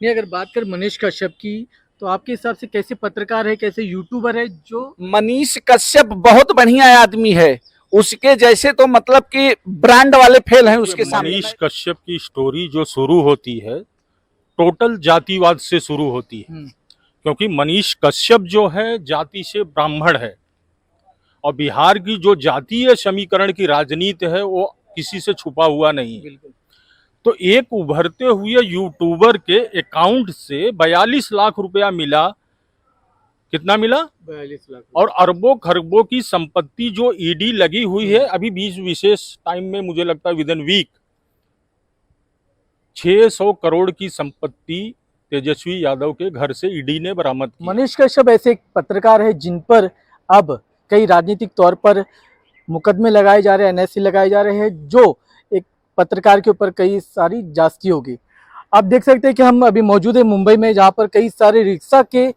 नहीं, अगर बात कर मनीष कश्यप की, तो आपके हिसाब से कैसे पत्रकार है, कैसे यूट्यूबर है जो। मनीष कश्यप बहुत बढ़िया आदमी है। उसके जैसे तो मतलब कि ब्रांड वाले फेल हैं उसके सामने। मनीष कश्यप की स्टोरी जो शुरू होती है टोटल जातिवाद से शुरू होती है, क्योंकि मनीष कश्यप जो है जाति से ब्राह्मण है और बिहार की जो जातीय समीकरण की राजनीति है वो किसी से छुपा हुआ नहीं है। तो एक उभरते हुए यूट्यूबर के अकाउंट से 42 लाख रुपया मिला। कितना मिला? 42 लाख। और अरबों खरबों की संपत्ति जो ईडी लगी हुई है अभी बीच विशेष टाइम में, मुझे लगता है विद इन वीक 600 करोड़ की संपत्ति तेजस्वी यादव के घर से ईडी ने बरामद की। मनीष कश्यप ऐसे एक पत्रकार है जिन पर अब कई राजनीतिक तौर पर मुकदमे लगाए जा रहे हैं, एनएससी लगाए जा रहे हैं, जो एक पत्रकार के ऊपर कई सारी जास्ती होगी। आप देख सकते हैं कि हम अभी मौजूद है मुंबई में, जहां पर कई सारे रिक्शा के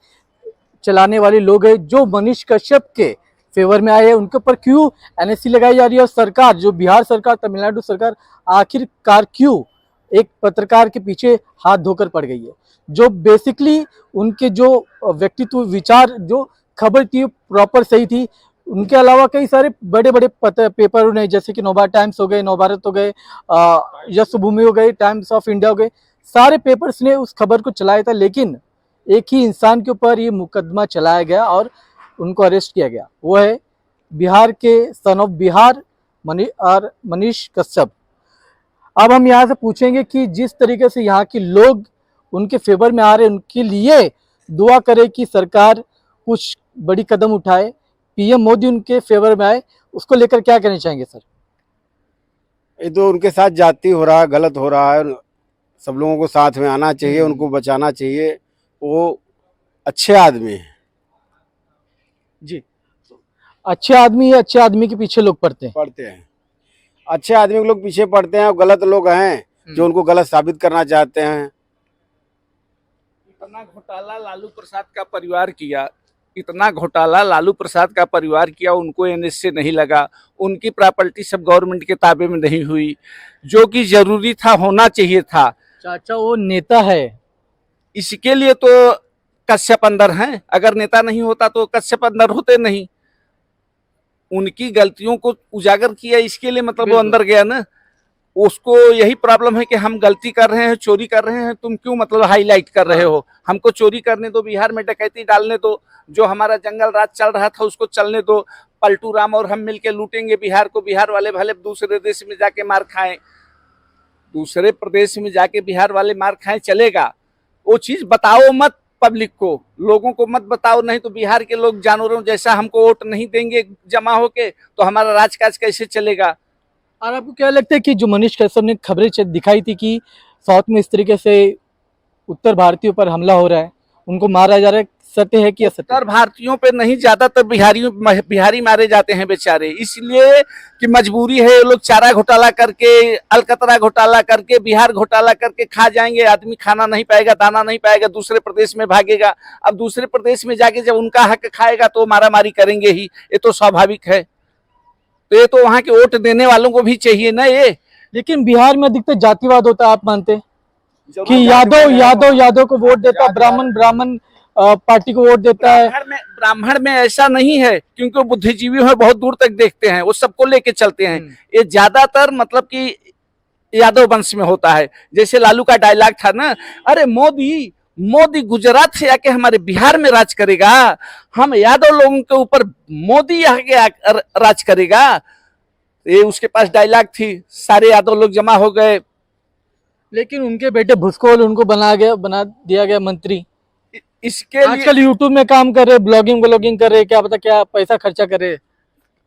चलाने वाले लोग हैं जो मनीष कश्यप के फेवर में आए हैं। उनके ऊपर क्यों एनएससी लगाई जा रही है और सरकार, जो बिहार सरकार, तमिलनाडु सरकार, आखिरकार क्यों एक पत्रकार के पीछे हाथ धोकर पड़ गई है, जो बेसिकली उनके जो व्यक्तित्व, विचार, जो खबर थी प्रॉपर सही थी। उनके अलावा कई सारे बड़े बड़े पेपर ने, जैसे कि नवभारत टाइम्स हो गए, नवभारत हो गए, यशोभूमि हो गए, टाइम्स ऑफ इंडिया हो गए, सारे पेपर्स ने उस खबर को चलाया था। लेकिन एक ही इंसान के ऊपर ये मुकदमा चलाया गया और उनको अरेस्ट किया गया, वो है बिहार के सन ऑफ बिहार मनीष कश्यप। अब हम यहाँ से पूछेंगे कि जिस तरीके से यहाँ के लोग उनके फेवर में आ रहे हैं, उनके लिए दुआ करें कि सरकार कुछ बड़ी कदम उठाए, पीएम मोदी उनके फेवर में आए, उसको लेकर क्या कहना चाहेंगे सर? ये तो उनके साथ जाति हो रहा है, गलत हो रहा है। सब लोगों को साथ में आना चाहिए, उनको बचाना चाहिए। वो अच्छे आदमी हैं जी, अच्छे आदमी है, अच्छे आदमी के पीछे लोग पड़ते हैं। अच्छे आदमी के लोग पीछे पड़ते हैं और गलत लोग हैं जो उनको गलत साबित करना चाहते हैं। इतना घोटाला लालू प्रसाद का परिवार किया, इतना घोटाला लालू प्रसाद का परिवार किया, उनको एनएसए नहीं लगा, उनकी प्रॉपर्टी सब गवर्नमेंट के ताबे में नहीं हुई, जो कि जरूरी था, होना चाहिए था। चाचा वो नेता है, इसके लिए तो कश्यप अंदर हैं। अगर नेता नहीं होता तो कश्यप अंदर होते नहीं। उनकी गलतियों को उजागर किया, इसके लिए मतलब वो अंदर गया ना। उसको यही प्रॉब्लम है कि हम गलती कर रहे हैं, चोरी कर रहे हैं, तुम क्यों मतलब हाईलाइट कर रहे हो? हमको चोरी करने दो, बिहार में डकैती डालने दो, जो हमारा जंगल राज चल रहा था उसको चलने दो। पलटू राम और हम मिलके लूटेंगे बिहार को। बिहार वाले भले दूसरे देश में जाके मार खाएं, दूसरे प्रदेश में जाके बिहार वाले मार खाएं, चलेगा। वो चीज बताओ मत पब्लिक को, लोगों को मत बताओ, नहीं तो बिहार के लोग जानवरों जैसा हमको वोट नहीं देंगे जमा होके, तो हमारा राजकाज कैसे चलेगा? और आपको क्या लगता है कि जो मनीष कश्यप ने खबरें दिखाई थी कि साउथ में इस तरीके से उत्तर भारतीयों पर हमला हो रहा है, उनको मारा जा रहा है, सत्य है कि असत्य? उत्तर भारतीयों पे नहीं, ज्यादातर बिहारी मारे जाते हैं बेचारे, इसलिए कि मजबूरी है। ये लोग चारा घोटाला करके, अलकतरा घोटाला करके, बिहार घोटाला करके खा जाएंगे। आदमी खाना नहीं पाएगा, दाना नहीं पाएगा, दूसरे प्रदेश में भागेगा। अब दूसरे प्रदेश में जाके जब उनका हक खाएगा तो मारा मारी करेंगे ही, ये तो स्वाभाविक है। तो ये तो वहां के वोट देने वालों को भी चाहिए ना ये। लेकिन बिहार में अधिकतर जातिवाद होता है, आप मानते हैं कि यादव को वोट देता है, ब्राह्मण पार्टी को वोट देता है? ब्राह्मण में ऐसा नहीं है, क्योंकि वो बुद्धिजीवी है, बहुत दूर तक देखते हैं, वो सबको लेके चलते हैं। ये ज्यादातर मतलब कि यादव वंश में होता है। जैसे लालू का डायलॉग था ना, अरे मोदी गुजरात से आके हमारे बिहार में राज करेगा, हम यादव लोगों के ऊपर मोदी आके राज करेगा। ये उसके पास डायलॉग थी, सारे यादव लोग जमा हो गए। लेकिन उनके बेटे भुसकोल, उनको बना दिया गया मंत्री। इसके लिए आजकल यूट्यूब में काम कर रहे, ब्लॉगिंग कर रहे, क्या पता क्या पैसा खर्चा करे।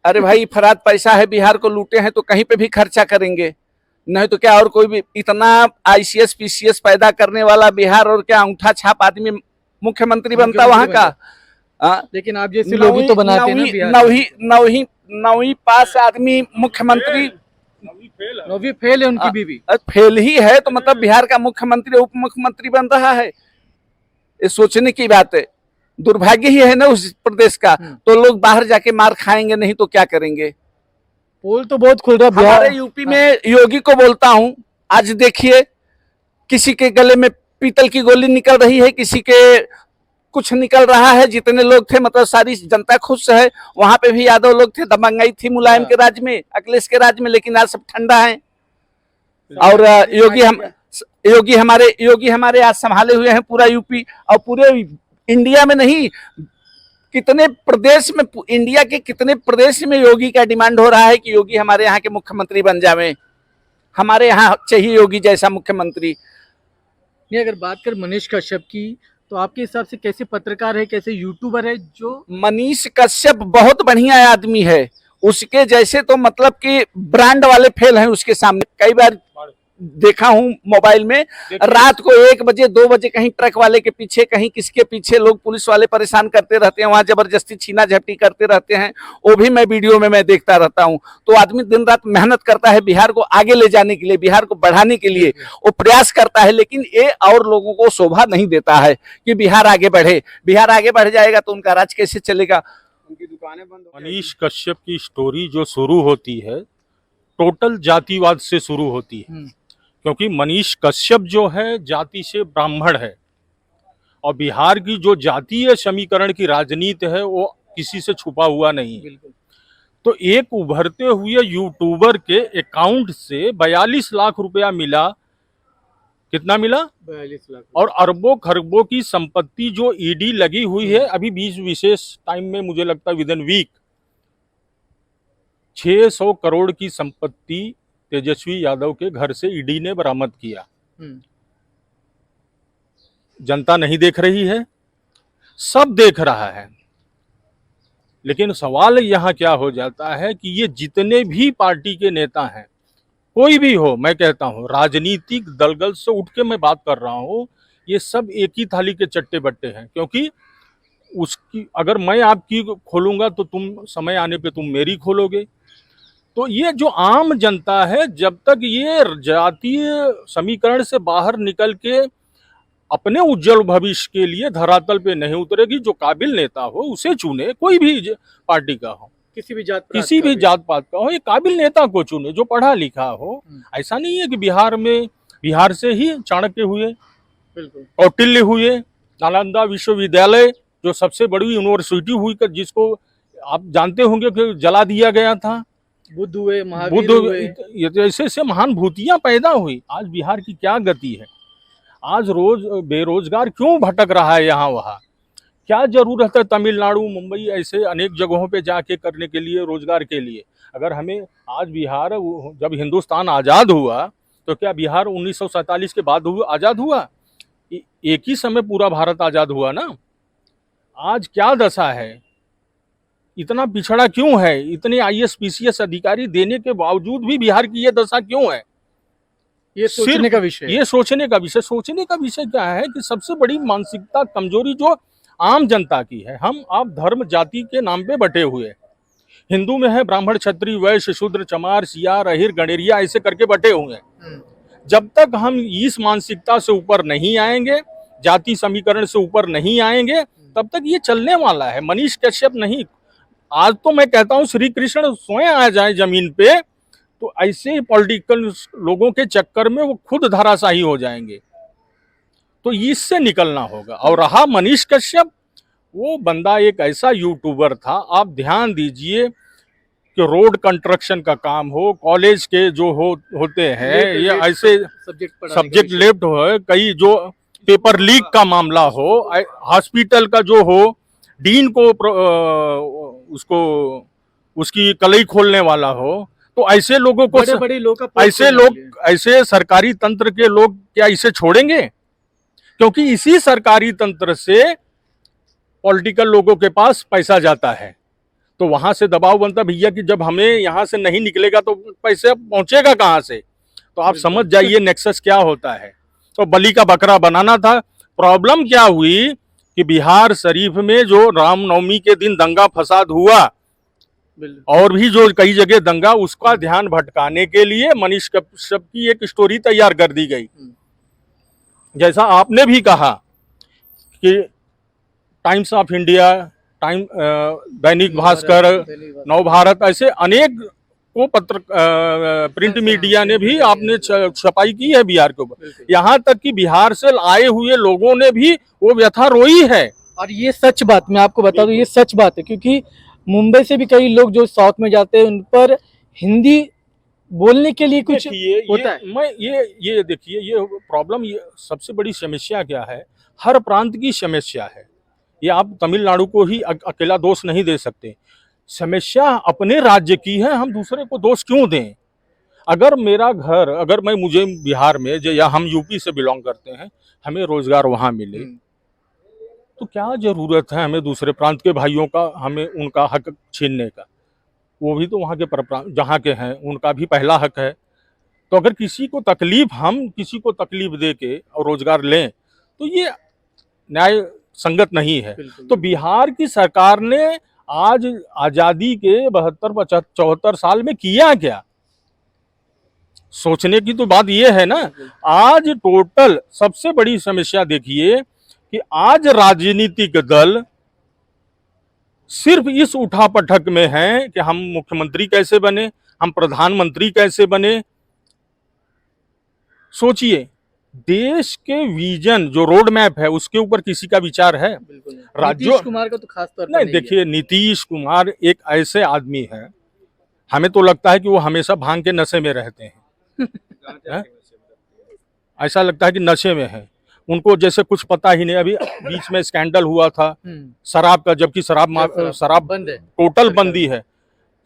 अरे भाई, फराद पैसा है, बिहार को लूटे हैं तो कहीं पे भी खर्चा करेंगे, नहीं तो क्या। और कोई भी इतना आईसीएस पीसीएस पैदा करने वाला बिहार, और क्या अंगूठा छाप आदमी मुख्यमंत्री बनता वहां का? लेकिन आप जैसे लोग ही तो बनाते हैं ना बिहार। नौवीं पास आदमी मुख्यमंत्री, नौवीं फेल है उनकी बीवी। फेल ही है तो मतलब बिहार का मुख्यमंत्री, उप मुख्यमंत्री बन रहा है। ये सोचने की बात है, दुर्भाग्य ही है ना उस प्रदेश का। तो लोग बाहर जाके मार खाएंगे, नहीं तो क्या करेंगे? पोल तो बहुत खुल रहा है हमारे यूपी में। योगी को बोलता हूं, आज देखिए किसी के गले में पीतल की गोली निकल रही है, किसी के कुछ निकल रहा है। जितने लोग थे मतलब सारी जनता खुश है। वहां पे भी यादव लोग थे, दबंगाई थी मुलायम के राज में, अखिलेश के राज में, लेकिन आज सब ठंडा है। और योगी हमारे आज संभाले हुए हैं पूरा यूपी, और पूरे इंडिया में नहीं, कितने प्रदेश में, इंडिया के कितने प्रदेश में योगी का डिमांड हो रहा है कि योगी हमारे यहाँ के मुख्यमंत्री बन जावे। हमारे यहाँ चाहिए योगी जैसा मुख्यमंत्री। नहीं, अगर बात कर मनीष कश्यप की, तो आपके हिसाब से कैसे पत्रकार है, कैसे यूट्यूबर है जो? मनीष कश्यप बहुत बढ़िया आदमी है, उसके जैसे तो मतलब कि ब्रांड वाले फेल हैं उसके सामने। कई बार देखा हूं मोबाइल में, रात को 1 बजे 2 बजे कहीं ट्रक वाले के पीछे, कहीं किसके पीछे लोग पुलिस वाले परेशान करते रहते हैं, वहां जबरदस्ती छीना झपटी करते रहते हैं। वो भी मैं वीडियो में मैं देखता रहता हूं। तो आदमी दिन रात मेहनत करता है बिहार को आगे ले जाने के लिए, बिहार को बढ़ाने के लिए वो प्रयास करता है, लेकिन ये और लोगों को शोभा नहीं देता है कि बिहार आगे बढ़े। बिहार आगे बढ़ जाएगा तो उनका राज कैसे चलेगा? उनकी दुकानें बंद हो मनीष कश्यप की स्टोरी जो शुरू होती है टोटल जातिवाद से शुरू होती है, क्योंकि मनीष कश्यप जो है जाति से ब्राह्मण है, और बिहार की जो जातीय समीकरण की राजनीति है वो किसी से छुपा हुआ नहीं है। तो एक उभरते हुए यूट्यूबर के अकाउंट से 42 लाख रुपया मिला। कितना मिला? 42 लाख। और अरबों खरबों की संपत्ति जो ईडी लगी हुई है, अभी 20 विशेष टाइम में मुझे लगता है विद इन वीक 600 करोड़ की संपत्ति तेजस्वी यादव के घर से ईडी ने बरामद किया। जनता नहीं देख रही है, सब देख रहा है। लेकिन सवाल यहाँ क्या हो जाता है कि ये जितने भी पार्टी के नेता हैं, कोई भी हो, मैं कहता हूं राजनीतिक दलगल से उठ के मैं बात कर रहा हूं, ये सब एक ही थाली के चट्टे बट्टे हैं। क्योंकि उसकी अगर मैं आपकी खोलूंगा तो तुम समय आने पे तुम मेरी खोलोगे। तो ये जो आम जनता है, जब तक ये जातीय समीकरण से बाहर निकल के अपने उज्जवल भविष्य के लिए धरातल पे नहीं उतरेगी, जो काबिल नेता हो उसे चुने, कोई भी पार्टी का हो, किसी भी जात पात का हो, ये काबिल नेता को चुने जो पढ़ा लिखा हो। ऐसा नहीं है कि बिहार से ही चाणक्य हुए, कौटिल्य हुए, नालंदा विश्वविद्यालय जो सबसे बड़ी यूनिवर्सिटी हुई, जिसको आप जानते होंगे कि जला दिया गया था, बुद्ध हुए, महावीर हुए, ये ऐसे महान भूतियां पैदा हुई। आज बिहार की क्या गति है? आज रोज बेरोजगार क्यों भटक रहा है यहाँ वहाँ? क्या जरूरत है तमिलनाडु, मुंबई ऐसे अनेक जगहों पे जाके करने के लिए, रोजगार के लिए? अगर हमें आज बिहार, जब हिंदुस्तान आज़ाद हुआ तो क्या बिहार 1947 के बाद आज़ाद हुआ? एक ही समय पूरा भारत आज़ाद हुआ ना। आज क्या दशा है? इतना पिछड़ा क्यों है? इतने IAS PCS अधिकारी देने के बावजूद भी बिहार की ये दशा क्यों है? ये सोचने का विषय। ये सोचने का विषय क्या है कि सबसे बड़ी मानसिकता कमजोरी जो आम जनता की है। हम आप धर्म जाति के नाम पे बटे हुए। हिंदू में है ब्राह्मण, क्षत्रिय, वैश्य, शूद्र, चमार, सियार, अहिर, गणेरिया, ऐसे करके बटे हुए हैं। जब तक हम इस मानसिकता से ऊपर नहीं आएंगे, जाति समीकरण से ऊपर नहीं आएंगे, तब तक ये चलने वाला है। मनीष कश्यप नहीं, आज तो मैं कहता हूं श्री कृष्ण स्वयं आ जाए जमीन पे तो ऐसे पॉलिटिकल लोगों के चक्कर में वो खुद धराशाही हो जाएंगे। तो इससे निकलना होगा। और रहा मनीष कश्यप, वो बंदा एक ऐसा यूट्यूबर था, आप ध्यान दीजिए कि रोड कंस्ट्रक्शन का काम हो, कॉलेज के जो होते हैं, ये ऐसे सब्जेक्ट लेफ्ट हो, कई जो पेपर लीक का मामला हो, हॉस्पिटल का जो हो, डीन को उसको उसकी कलई खोलने वाला हो, तो ऐसे लोगों को बड़े लोग ऐसे सरकारी तंत्र के लोग क्या इसे छोड़ेंगे? क्योंकि इसी सरकारी तंत्र से पॉलिटिकल लोगों के पास पैसा जाता है, तो वहां से दबाव बनता भैया कि जब हमें यहाँ से नहीं निकलेगा तो पैसे पहुंचेगा कहाँ से? तो आप समझ जाइए नेक्सस क्या होता है। तो बलि का बकरा बनाना था। प्रॉब्लम क्या हुई कि बिहार शरीफ में जो रामनवमी के दिन दंगा फसाद हुआ और भी जो कई जगह दंगा, उसका ध्यान भटकाने के लिए मनीष कश्यप की एक स्टोरी तैयार कर दी गई। जैसा आपने भी कहा कि times of India, Dainik Bhaskar, नव भारत, ऐसे अनेक को प्रिंट मीडिया ने भी आपने छपाई की है बिहार के ऊपर। यहाँ तक कि बिहार से आए हुए लोगों ने भी वो व्यथा रोई है। और ये सच बात, मैं आपको बता दूं, ये सच बात है, क्योंकि मुंबई से भी कई लोग जो साउथ में जाते हैं उन पर हिंदी बोलने के लिए कुछ होता है। मैं ये देखिए, ये प्रॉब्लम, ये सबसे बड़ी समस्या क्या है, हर प्रांत की समस्या है। ये आप तमिलनाडु को ही अकेला दोष नहीं दे सकते। समस्या अपने राज्य की है, हम दूसरे को दोष क्यों दें? अगर मेरा घर, अगर मुझे बिहार में या हम यूपी से बिलोंग करते हैं, हमें रोजगार वहां मिले, तो क्या जरूरत है हमें दूसरे प्रांत के भाइयों का, हमें उनका हक छीनने का? वो भी तो वहाँ के जहाँ के हैं, उनका भी पहला हक है। तो अगर हम किसी को तकलीफ दे के और रोजगार लें, तो ये न्याय संगत नहीं है। तो बिहार की सरकार ने आज आजादी के 72-74 साल में किया क्या? सोचने की तो बात ये है ना। आज टोटल सबसे बड़ी समस्या देखिए कि आज राजनीतिक दल सिर्फ इस उठापटक में है कि हम मुख्यमंत्री कैसे बने, हम प्रधानमंत्री कैसे बने। सोचिए, देश के विजन जो रोड मैप है उसके ऊपर किसी का विचार है? नीतीश कुमार का तो खास तौर पर नहीं। देखिए, नीतीश कुमार एक ऐसे आदमी है, हमें तो लगता है कि वो हमेशा भांग के नशे में रहते हैं। ऐसा लगता है कि नशे में है, उनको जैसे कुछ पता ही नहीं। अभी बीच में स्कैंडल हुआ था शराब का, जबकि शराब बंद है, टोटल बंदी है।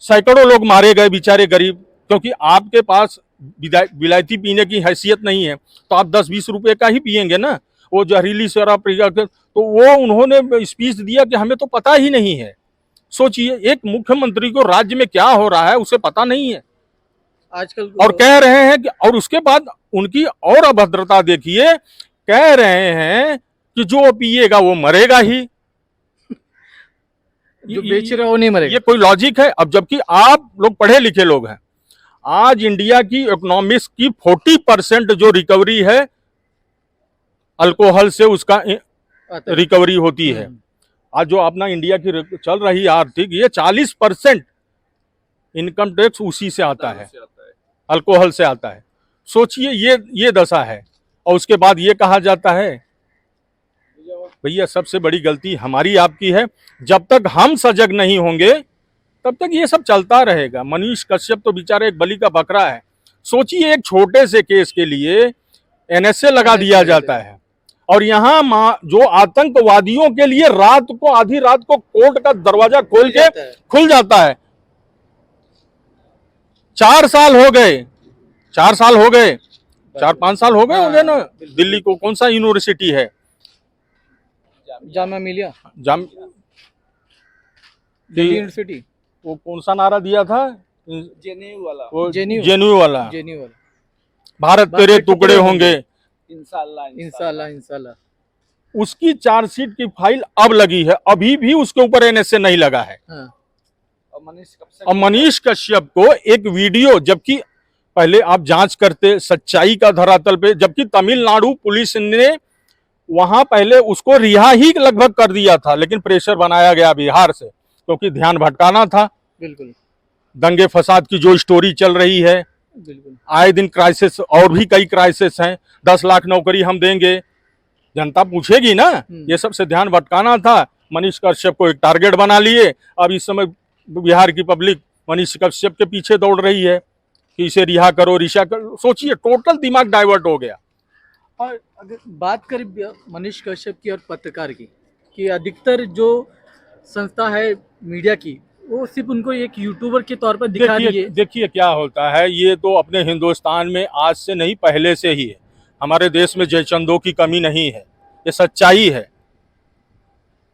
सैकड़ों लोग मारे गए बेचारे गरीब, क्योंकि आपके पास विलायती पीने की हैसियत नहीं है, तो आप 10-20 रुपए का ही पियेंगे ना। वो जहरीली शराब, तो वो उन्होंने स्पीच दिया कि हमें तो पता ही नहीं है। सोचिए, एक मुख्यमंत्री को राज्य में क्या हो रहा है उसे पता नहीं है आजकल, और कह रहे हैं कि, और उसके बाद उनकी और अभद्रता देखिए, कह रहे हैं कि जो पिएगा वो मरेगा ही, जो बेच रहा है वो नहीं मरेगा। ये कोई लॉजिक है? अब जबकि आप लोग पढ़े लिखे लोग हैं, आज इंडिया की इकोनॉमिक्स की 40% जो रिकवरी है अल्कोहल से, उसका रिकवरी होती है। आज जो अपना इंडिया की चल रही आर्थिक, ये 40% इनकम टैक्स उसी से आता है, अल्कोहल से आता है। सोचिए, ये दशा है। और उसके बाद ये कहा जाता है, भैया सबसे बड़ी गलती हमारी आपकी है। जब तक हम सजग नहीं होंगे तब तक ये सब चलता रहेगा। मनीष कश्यप तो बेचारे एक बलि का बकरा है। सोचिए, एक छोटे से केस के लिए एनएसए लगा दिया जाता है, और यहाँ जो आतंकवादियों के लिए रात को, आधी रात को कोर्ट का दरवाजा खुल जाता है। 4 साल हो गए, 4-5 साल हो गए होंगे ना। दिल्ली को कौन सा यूनिवर्सिटी है? जामिया मिलिया, दिल्ली यूनिवर्सिटी। वो कौन सा नारा दिया था? जेएनयू वाला, भारत तेरे टुकड़े होंगे इंशाल्लाह। उसकी चार्जशीट की फाइल अब लगी है, अभी भी उसके ऊपर एनएसए नहीं लगा है। और मनीष कश्यप को एक वीडियो, जबकि पहले आप जांच करते सच्चाई का धरातल पे, जबकि तमिलनाडु पुलिस ने वहां पहले उसको रिहा ही लगभग कर दिया था, लेकिन प्रेशर बनाया गया बिहार से, क्योंकि ध्यान भटकाना था। बिल्कुल, दंगे फसाद की जो स्टोरी चल रही है, बिल्कुल, आए दिन क्राइसिस, और भी कई क्राइसिस हैं। 10 लाख नौकरी हम देंगे, जनता पूछेगी ना। ये सब से ध्यान भटकाना था। मनीष कश्यप को एक टारगेट बना लिए। अब इस समय बिहार की पब्लिक मनीष कश्यप के पीछे दौड़ रही है कि इसे रिहा करो, रिहा करो। सोचिए, टोटल दिमाग डाइवर्ट हो गया। और अगर बात करें मनीष कश्यप की और पत्रकार की, कि अधिकतर जो संस्था है मीडिया की, वो सिर्फ उनको एक यूट्यूबर के तौर पर दिखा रही है। देखिए क्या होता है, ये तो अपने हिंदुस्तान में आज से नहीं, पहले से ही है। हमारे देश में जयचंदों की कमी नहीं है, ये सच्चाई है।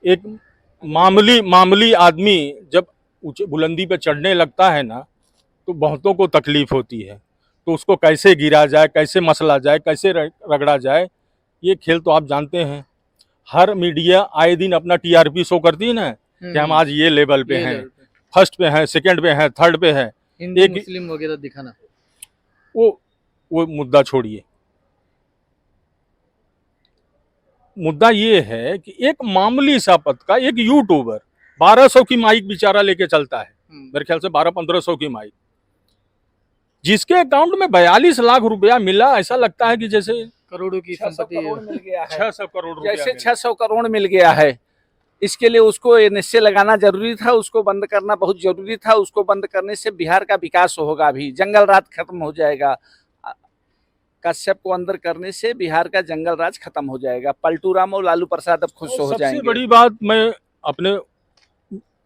एक मामूली आदमी जब ऊंचे बुलंदी पे चढ़ने लगता है ना, तो बहुतों को तकलीफ होती है। तो उसको कैसे गिरा जाए, कैसे मसला जाए, कैसे रगड़ा जाए, ये खेल तो आप जानते हैं। हर मीडिया आए दिन अपना टीआरपी शो करती है ना, कि हम आज ये लेवल पे हैं, फर्स्ट पे हैं, सेकंड पे हैं, थर्ड पे हैं। हिंदू मुस्लिम वगैरह दिखाना, वो मुद्दा छोड़िए। मुद्दा ये है कि एक मामूली सा पद का एक यूट्यूबर 1200 की माइक बेचारा लेके चलता है, मेरे ख्याल से 1200-1500 की माइक, जिसके अकाउंट में 42 लाख रुपया मिला, ऐसा लगता है कि जैसे करोड़ों की 600 संपत्ति करोड़ मिल गया है। 600 करोड़ रुपया जैसे मिला। 600 करोड़ मिल गया है, इसके लिए उसको एनएसए लगाना जरूरी था, उसको बंद करना बहुत जरूरी था। उसको बंद करने से बिहार का विकास होगा, भी जंगल राज खत्म हो जाएगा। कश्यप को अंदर करने से बिहार का जंगल राज खत्म हो जाएगा। पलटू राम और लालू प्रसाद अब खुश हो सबसे जाएंगे। बड़ी बात, मैं अपने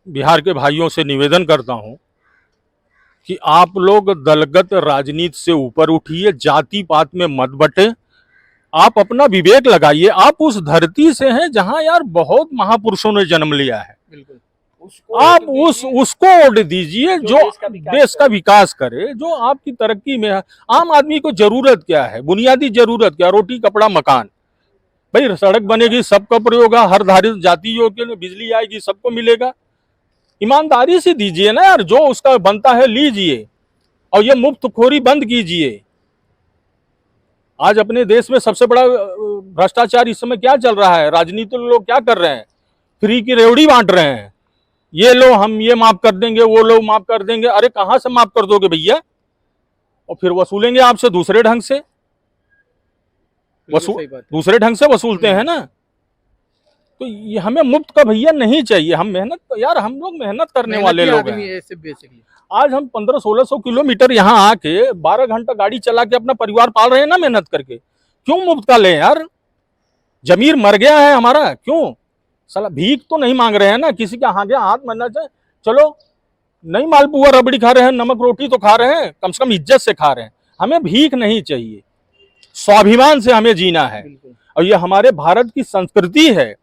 बिहार के भाइयों से निवेदन करता हूं कि आप लोग दलगत राजनीति से ऊपर उठिए, जाति पात में मत बटे, आप अपना विवेक लगाइए। आप उस धरती से हैं जहां यार बहुत महापुरुषों ने जन्म लिया है। बिल्कुल। आप उसको वोट दीजिए जो देश का विकास करे, जो आपकी तरक्की में है। आम आदमी को जरूरत क्या है, बुनियादी जरूरत क्या, रोटी कपड़ा मकान। भाई सड़क बनेगी सबका प्रयोग होगा, हर धारित जातियों के लिए बिजली आएगी, सबको मिलेगा। ईमानदारी से दीजिए ना यार, जो उसका बनता है लीजिए, और ये मुफ्तखोरी बंद कीजिए। आज अपने देश में सबसे बड़ा भ्रष्टाचार इस समय क्या चल रहा है, राजनीतिक लोग क्या कर रहे हैं, फ्री की रेवड़ी बांट रहे हैं। ये लो हम ये माफ कर देंगे, वो लोग माफ कर देंगे। अरे कहां से माफ कर दोगे भैया, और फिर वसूलेंगे आपसे दूसरे ढंग से, सही बात है। दूसरे ढंग से वसूलते हैं ना। तो ये हमें मुफ्त का भैया नहीं चाहिए। हम मेहनत, यार हम लोग मेहनत करने वाले मेहनती लोग आदमी हैं। है ऐसे बेसिकली। आज हम 1500-1600 किलोमीटर यहाँ आके 12 घंटा गाड़ी चला के अपना परिवार पाल रहे हैं ना मेहनत करके। क्यों मुफ्त का लें यार, जमीर मर गया है हमारा, क्यों साला भीख तो नहीं मांग रहे हैं ना, किसी के आगे हाथ मरना चाहिए। चलो नहीं मालपुआ रबड़ी खा रहे हैं, नमक रोटी तो खा रहे हैं, कम से कम इज्जत से खा रहे हैं। हमें भीख नहीं चाहिए, स्वाभिमान से हमें जीना है, बिल्कुल। और ये हमारे भारत की संस्कृति है।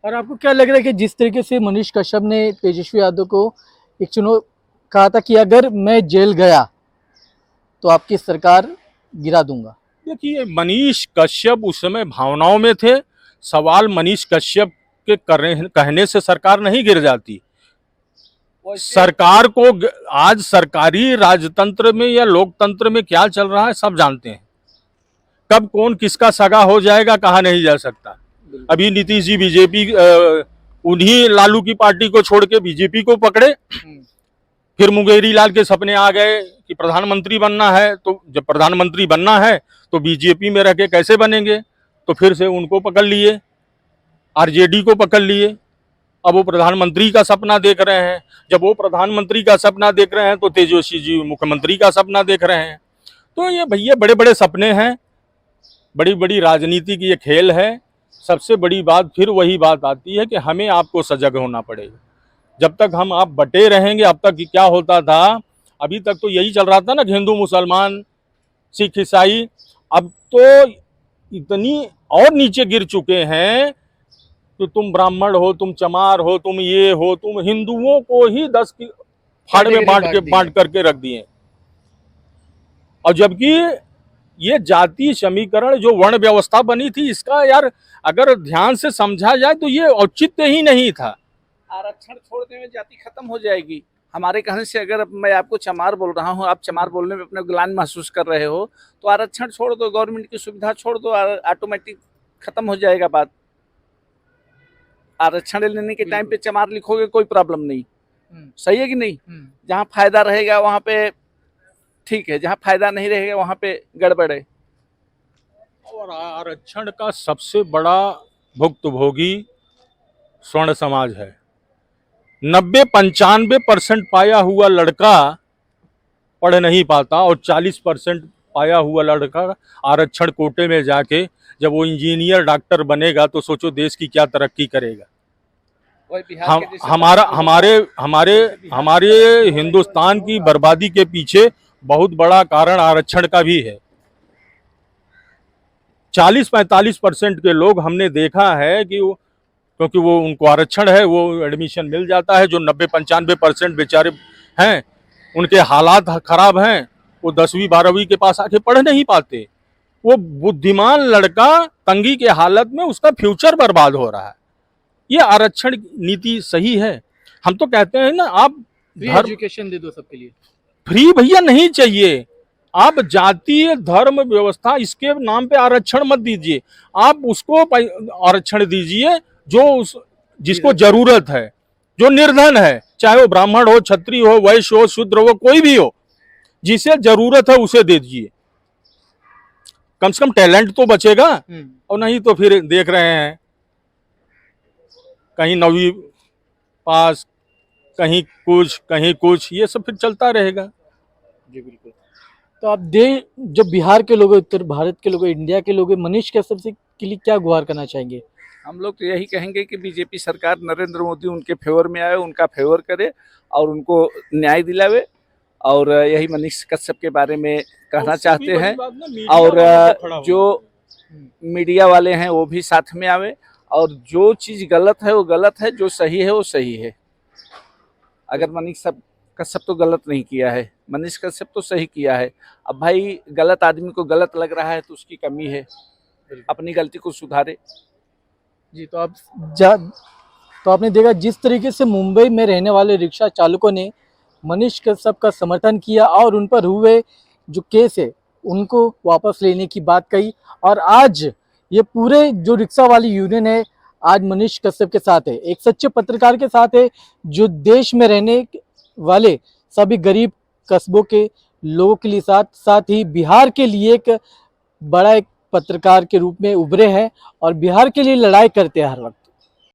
और आपको क्या लग रहा है कि जिस तरीके से मनीष कश्यप ने तेजस्वी यादव को एक चुनाव कहा था कि अगर मैं जेल गया तो आपकी सरकार गिरा दूंगा। देखिए मनीष कश्यप उस समय भावनाओं में थे। सवाल मनीष कश्यप के कहने से सरकार नहीं गिर जाती। सरकार को आज सरकारी राजतंत्र में या लोकतंत्र में क्या चल रहा है सब जानते हैं। कब कौन किसका सगा हो जाएगा कहा नहीं जा सकता। अभी नीतीश जी बीजेपी, उन्हीं लालू की पार्टी को छोड़ के बीजेपी को पकड़े, फिर मुंगेरी लाल के सपने आ गए कि प्रधानमंत्री बनना है। तो जब प्रधानमंत्री बनना है तो बीजेपी में रह के कैसे बनेंगे, तो फिर से उनको पकड़ लिए, आरजेडी को पकड़ लिए। अब वो प्रधानमंत्री का सपना देख रहे हैं। जब वो प्रधानमंत्री का सपना देख रहे हैं तो तेजस्वी जी मुख्यमंत्री का सपना देख रहे हैं। तो ये भैया बड़े बड़े सपने हैं, बड़ी बड़ी राजनीति की ये खेल है। सबसे बड़ी बात फिर वही बात आती है कि हमें आपको सजग होना पड़ेगा। जब तक हम आप बटे रहेंगे, अब तक क्या होता था, अभी तक तो यही चल रहा था ना, हिंदू मुसलमान सिख ईसाई। अब तो इतनी और नीचे गिर चुके हैं कि तुम ब्राह्मण हो, तुम चमार हो, तुम ये हो, तुम हिंदुओं को ही 10 की फाड़ में बांट करके रख दिए। और जबकि ये जाति समीकरण जो वर्ण व्यवस्था बनी थी, इसका यार अगर ध्यान से समझा जाए तो ये औचित्य ही नहीं था। आरक्षण छोड़ने में जाति खत्म हो जाएगी हमारे कहने से। अगर मैं आपको चमार बोल रहा हूँ, आप चमार बोलने में अपने ग्लानि महसूस कर रहे हो, तो आरक्षण छोड़ दो, गवर्नमेंट की सुविधा छोड़ दो, ऑटोमेटिक खत्म हो जाएगा बात। आरक्षण लेने के टाइम पे चमार लिखोगे कोई प्रॉब्लम नहीं, सही है कि नहीं। जहाँ फायदा रहेगा वहाँ पे ठीक है, जहाँ फायदा नहीं रहेगा वहाँ पे गड़बड़ है। और आरक्षण का सबसे बड़ा भुक्तभोगी स्वर्ण समाज है। 90-95% पाया हुआ लड़का पढ़ नहीं पाता, और 40% पाया हुआ लड़का आरक्षण कोटे में जाके जब वो इंजीनियर डॉक्टर बनेगा तो सोचो देश की क्या तरक्की करेगा। हमारे हिंदुस्तान की बर्बादी के पीछे बहुत बड़ा कारण आरक्षण का भी है। 40-45% के लोग हमने देखा है कि क्योंकि वो उनको आरक्षण है, वो एडमिशन मिल जाता है। जो 90-95% बेचारे हैं, उनके हालात खराब हैं, वो 10वीं 12वीं के पास आके पढ़ नहीं पाते। वो बुद्धिमान लड़का तंगी के हालत में उसका फ्यूचर बर्बाद हो रहा है। ये आरक्षण नीति सही है? हम तो कहते हैं ना, आप एजुकेशन दे दो सबके लिए। फ्री भैया नहीं चाहिए। आप जातीय धर्म व्यवस्था इसके नाम पे आरक्षण मत दीजिए। आप उसको आरक्षण दीजिए जो जिसको जरूरत है, जो निर्धन है, चाहे वो ब्राह्मण हो, क्षत्रिय हो, वैश्य हो, शूद्र हो, कोई भी हो। जिसे जरूरत है उसे दे दीजिए, कम से कम टैलेंट तो बचेगा। और नहीं तो फिर देख रहे हैं कहीं 9वीं पास, कहीं कुछ, ये सब फिर चलता रहेगा। जी बिल्कुल। तो आप जो बिहार के लोग हैं, उत्तर भारत के लोग हैं, इंडिया के लोग हैं, मनीष कश्यप से के लिए क्या गुहार करना चाहेंगे? हम लोग तो यही कहेंगे कि बीजेपी सरकार, नरेंद्र मोदी उनके फेवर में आए, उनका फेवर करे और उनको न्याय दिलावे। और यही मनीष कश्यप के बारे में कहना चाहते हैं। और जो मीडिया वाले हैं वो भी साथ में आवे, और जो चीज गलत है वो गलत है, जो सही है वो सही है। अगर मनीष कश्यप तो गलत नहीं किया है, मनीष कश्यप तो सही किया है। अब भाई गलत आदमी को गलत लग रहा है तो उसकी कमी है, अपनी गलती को सुधारे। जी तो आपने देखा जिस तरीके से मुंबई में रहने वाले रिक्शा चालकों ने मनीष कश्यप का समर्थन किया और उन पर हुए जो केस है उनको वापस लेने की बात कही, और आज ये पूरे जो रिक्शा वाली यूनियन है आज मनीष कश्यप के साथ है, एक सच्चे पत्रकार के साथ है जो देश में रहने वाले सभी गरीब कस्बों के लोगों के लिए साथ ही बिहार के लिए एक बड़ा एक पत्रकार के रूप में उभरे हैं और बिहार के लिए लड़ाई करते हैं हर वक्त।